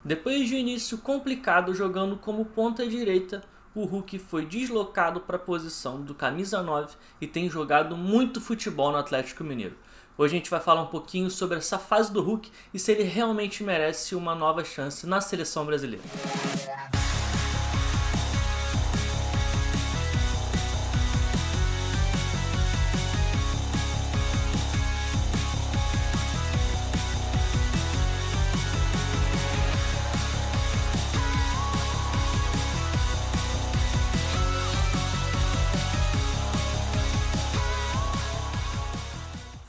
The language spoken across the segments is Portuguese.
Depois de um início complicado jogando como ponta direita, o Hulk foi deslocado para a posição do camisa 9 e tem jogado muito futebol no Atlético Mineiro. Hoje a gente vai falar um pouquinho sobre essa fase do Hulk e se ele realmente merece uma nova chance na seleção brasileira.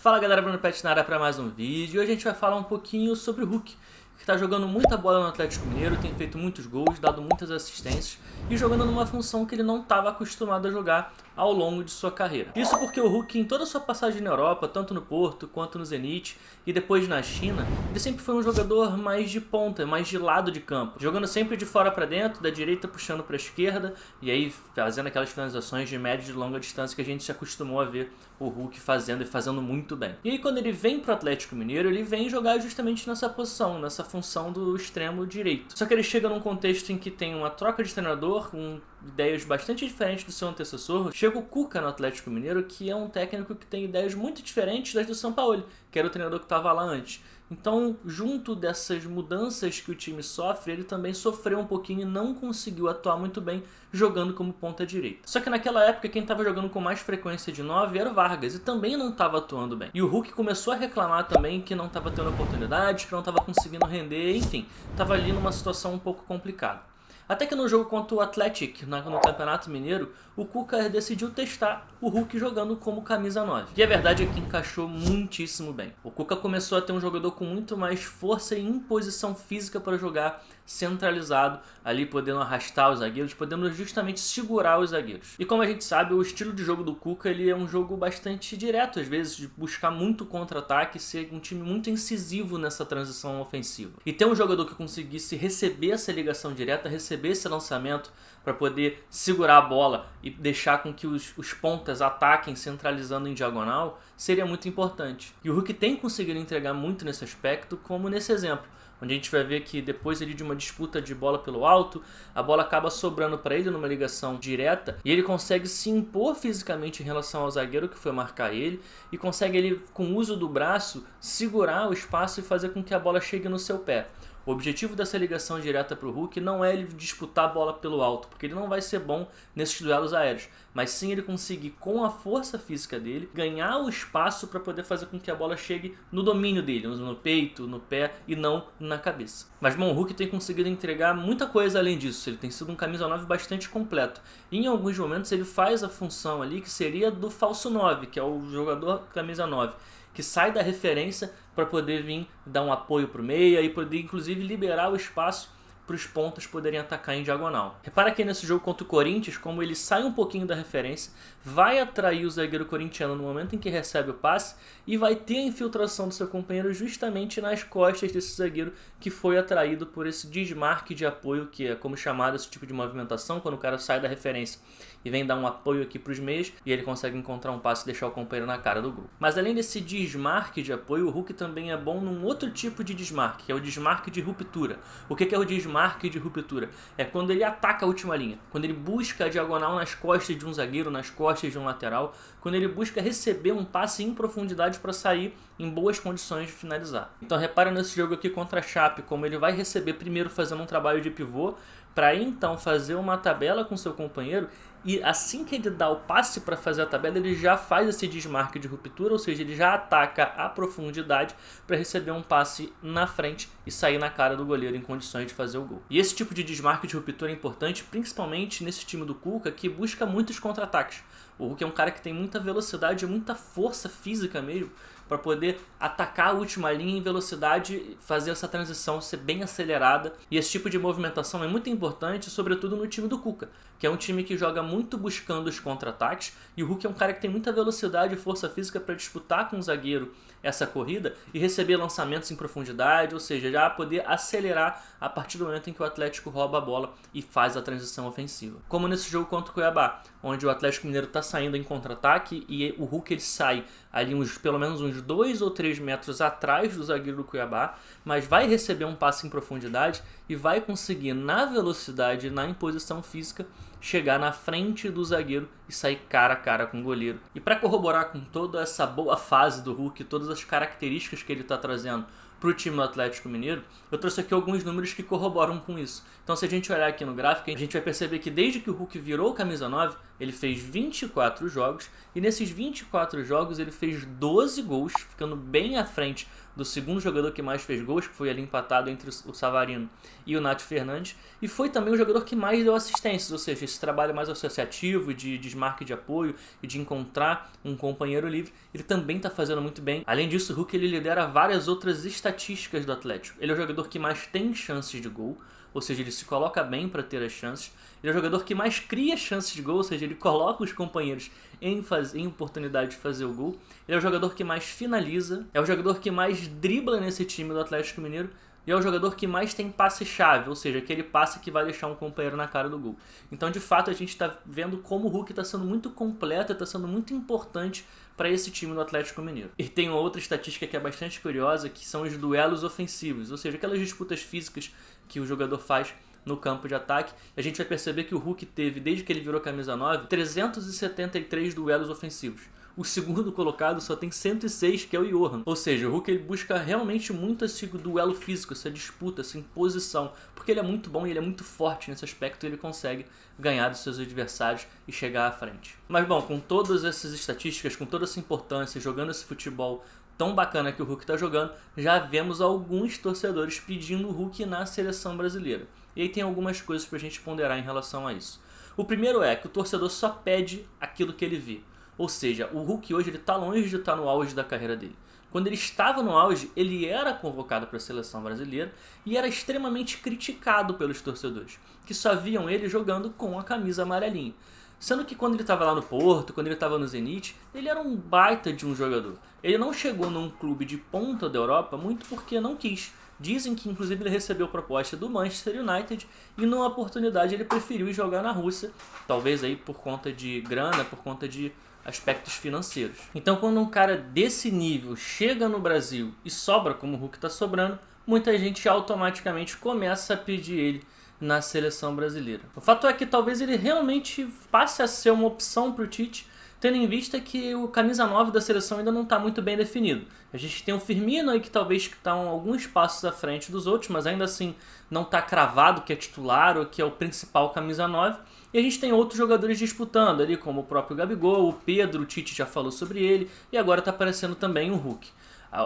Fala galera, Bruno Pet na área para mais um vídeo e hoje a gente vai falar um pouquinho sobre o Hulk, que está jogando muita bola no Atlético Mineiro, tem feito muitos gols, dado muitas assistências e jogando numa função que ele não estava acostumado a jogar ao longo de sua carreira. Isso porque o Hulk, em toda a sua passagem na Europa, tanto no Porto quanto no Zenit e depois na China, ele sempre foi um jogador mais de ponta, mais de lado de campo, jogando sempre de fora para dentro, da direita puxando para a esquerda e aí fazendo aquelas finalizações de média e de longa distância que a gente se acostumou a ver o Hulk fazendo e fazendo muito bem. E aí quando ele vem pro Atlético Mineiro, ele vem jogar justamente nessa posição, nessa função do extremo direito. Só que ele chega num contexto em que tem uma troca de treinador, com ideias bastante diferentes do seu antecessor. Chega o Cuca no Atlético Mineiro, que é um técnico que tem ideias muito diferentes das do Sampaoli, que era o treinador que estava lá antes. Então, junto dessas mudanças que o time sofre, ele também sofreu um pouquinho e não conseguiu atuar muito bem jogando como ponta direita. Só que naquela época, quem estava jogando com mais frequência de 9 era o Vargas e também não estava atuando bem. E o Hulk começou a reclamar também que não estava tendo oportunidades, que não estava conseguindo render, enfim, estava ali numa situação um pouco complicada. Até que no jogo contra o Atlético, no Campeonato Mineiro, o Cuca decidiu testar o Hulk jogando como camisa 9. E a verdade é que encaixou muitíssimo bem. O Cuca começou a ter um jogador com muito mais força e imposição física para jogar centralizado, ali podendo arrastar os zagueiros, podendo justamente segurar os zagueiros. E como a gente sabe, o estilo de jogo do Cuca ele é um jogo bastante direto, às vezes, de buscar muito contra-ataque e ser um time muito incisivo nessa transição ofensiva. E ter um jogador que conseguisse receber essa ligação direta, receber esse lançamento para poder segurar a bola e deixar com que os pontas ataquem centralizando em diagonal, seria muito importante. E o Hulk tem conseguido entregar muito nesse aspecto, como nesse exemplo, onde a gente vai ver que depois de uma disputa de bola pelo alto, a bola acaba sobrando para ele numa ligação direta e ele consegue se impor fisicamente em relação ao zagueiro que foi marcar ele e consegue ele, com o uso do braço, segurar o espaço e fazer com que a bola chegue no seu pé. O objetivo dessa ligação direta para o Hulk não é ele disputar a bola pelo alto, porque ele não vai ser bom nesses duelos aéreos, mas sim ele conseguir, com a força física dele, ganhar o espaço para poder fazer com que a bola chegue no domínio dele, no peito, no pé e não na cabeça. Mas bom, o Hulk tem conseguido entregar muita coisa além disso, ele tem sido um camisa 9 bastante completo. E em alguns momentos ele faz a função ali que seria do falso 9, que é o jogador camisa 9. Que sai da referência para poder vir dar um apoio para o meia e poder inclusive liberar o espaço para os pontas poderem atacar em diagonal. Repara que nesse jogo contra o Corinthians, como ele sai um pouquinho da referência, vai atrair o zagueiro corintiano no momento em que recebe o passe e vai ter a infiltração do seu companheiro justamente nas costas desse zagueiro que foi atraído por esse desmarque de apoio, que é como chamado esse tipo de movimentação, quando o cara sai da referência e vem dar um apoio aqui para os meios e ele consegue encontrar um passe e deixar o companheiro na cara do gol. Mas além desse desmarque de apoio, o Hulk também é bom num outro tipo de desmarque, que é o desmarque de ruptura. O que é o desmarque de ruptura? É quando ele ataca a última linha, quando ele busca a diagonal nas costas de um zagueiro, nas costas de um lateral, quando ele busca receber um passe em profundidade para sair em boas condições de finalizar. Então repara nesse jogo aqui contra a Chape, como ele vai receber primeiro fazendo um trabalho de pivô, para então fazer uma tabela com seu companheiro e assim que ele dá o passe para fazer a tabela, ele já faz esse desmarque de ruptura, ou seja, ele já ataca a profundidade para receber um passe na frente e sair na cara do goleiro em condições de fazer o gol. E esse tipo de desmarque de ruptura é importante, principalmente nesse time do Cuca, que busca muitos contra-ataques. O Hulk é um cara que tem muita velocidade e muita força física mesmo para poder atacar a última linha em velocidade, fazer essa transição ser bem acelerada. E esse tipo de movimentação é muito importante, sobretudo no time do Cuca, que é um time que joga muito buscando os contra-ataques, e o Hulk é um cara que tem muita velocidade e força física para disputar com o zagueiro essa corrida e receber lançamentos em profundidade, ou seja, já poder acelerar a partir do momento em que o Atlético rouba a bola e faz a transição ofensiva. Como nesse jogo contra o Cuiabá, onde o Atlético Mineiro está saindo em contra-ataque e o Hulk ele sai ali pelo menos uns uns 2 ou 3 metros atrás do zagueiro do Cuiabá, mas vai receber um passe em profundidade e vai conseguir, na velocidade e na imposição física, chegar na frente do zagueiro e sair cara a cara com o goleiro. E para corroborar com toda essa boa fase do Hulk, todas as características que ele está trazendo para o time do Atlético Mineiro, eu trouxe aqui alguns números que corroboram com isso. Então, se a gente olhar aqui no gráfico, a gente vai perceber que desde que o Hulk virou camisa 9, ele fez 24 jogos, e nesses 24 jogos ele fez 12 gols, ficando bem à frente do segundo jogador que mais fez gols, que foi ali empatado entre o Savarino e o Nath Fernandes, e foi também o jogador que mais deu assistências, ou seja, esse trabalho mais associativo, de desmarque de apoio e de encontrar um companheiro livre, ele também está fazendo muito bem. Além disso, o Hulk ele lidera várias outras estatísticas do Atlético. Ele é o jogador que mais tem chances de gol, ou seja, ele se coloca bem para ter as chances. Ele é o jogador que mais cria chances de gol, ou seja, ele coloca os companheiros em oportunidade de fazer o gol. Ele é o jogador que mais finaliza, é o jogador que mais dribla nesse time do Atlético Mineiro e é o jogador que mais tem passe-chave, ou seja, aquele passe que vai deixar um companheiro na cara do gol. Então, de fato, a gente está vendo como o Hulk está sendo muito completo, está sendo muito importante para esse time do Atlético Mineiro. E tem uma outra estatística que é bastante curiosa, que são os duelos ofensivos, ou seja, aquelas disputas físicas que o jogador faz no campo de ataque. A gente vai perceber que o Hulk teve, desde que ele virou camisa 9, 373 duelos ofensivos. O segundo colocado só tem 106, que é o Johan. Ou seja, o Hulk ele busca realmente muito esse duelo físico, essa disputa, essa imposição, porque ele é muito bom e ele é muito forte nesse aspecto, e ele consegue ganhar dos seus adversários e chegar à frente. Mas bom, com todas essas estatísticas, com toda essa importância, jogando esse futebol tão bacana que o Hulk está jogando, já vemos alguns torcedores pedindo o Hulk na seleção brasileira. E aí tem algumas coisas para a gente ponderar em relação a isso. O primeiro é que o torcedor só pede aquilo que ele vê. Ou seja, o Hulk hoje está longe de estar no auge da carreira dele. Quando ele estava no auge, ele era convocado para a seleção brasileira e era extremamente criticado pelos torcedores, que só viam ele jogando com a camisa amarelinha. Sendo que quando ele estava lá no Porto, quando ele estava no Zenit, ele era um baita de um jogador. Ele não chegou num clube de ponta da Europa muito porque não quis. Dizem que inclusive ele recebeu proposta do Manchester United e numa oportunidade ele preferiu jogar na Rússia, talvez aí por conta de grana, por conta de aspectos financeiros. Então, quando um cara desse nível chega no Brasil e sobra como o Hulk está sobrando, muita gente automaticamente começa a pedir ele na seleção brasileira. O fato é que talvez ele realmente passe a ser uma opção para o Tite, tendo em vista que o camisa 9 da seleção ainda não está muito bem definido. A gente tem o Firmino aí que talvez está alguns passos à frente dos outros, mas ainda assim não está cravado que é titular ou que é o principal camisa 9. E a gente tem outros jogadores disputando ali, como o próprio Gabigol, o Pedro, o Tite já falou sobre ele, e agora está aparecendo também o Hulk.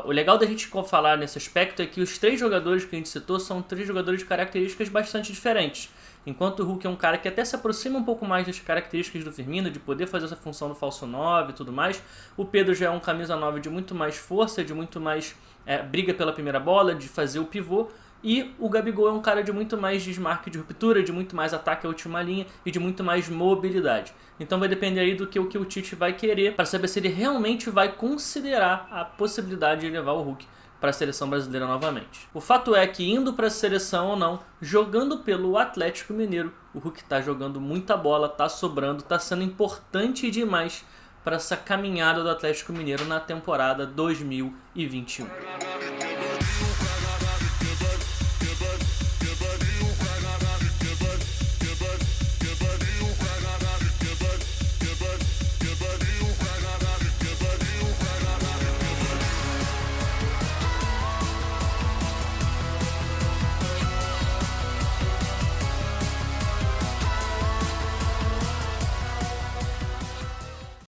O legal da gente falar nesse aspecto é que os 3 jogadores que a gente citou são 3 jogadores de características bastante diferentes. Enquanto o Hulk é um cara que até se aproxima um pouco mais das características do Firmino, de poder fazer essa função do falso 9 e tudo mais, o Pedro já é um camisa 9 de muito mais força, de muito mais briga pela primeira bola, de fazer o pivô, e o Gabigol é um cara de muito mais desmarque de ruptura, de muito mais ataque à última linha e de muito mais mobilidade. Então vai depender aí do que o Tite vai querer para saber se ele realmente vai considerar a possibilidade de levar o Hulk para a seleção brasileira novamente. O fato é que indo para a seleção ou não, jogando pelo Atlético Mineiro, o Hulk está jogando muita bola, está sobrando, está sendo importante demais para essa caminhada do Atlético Mineiro na temporada 2021.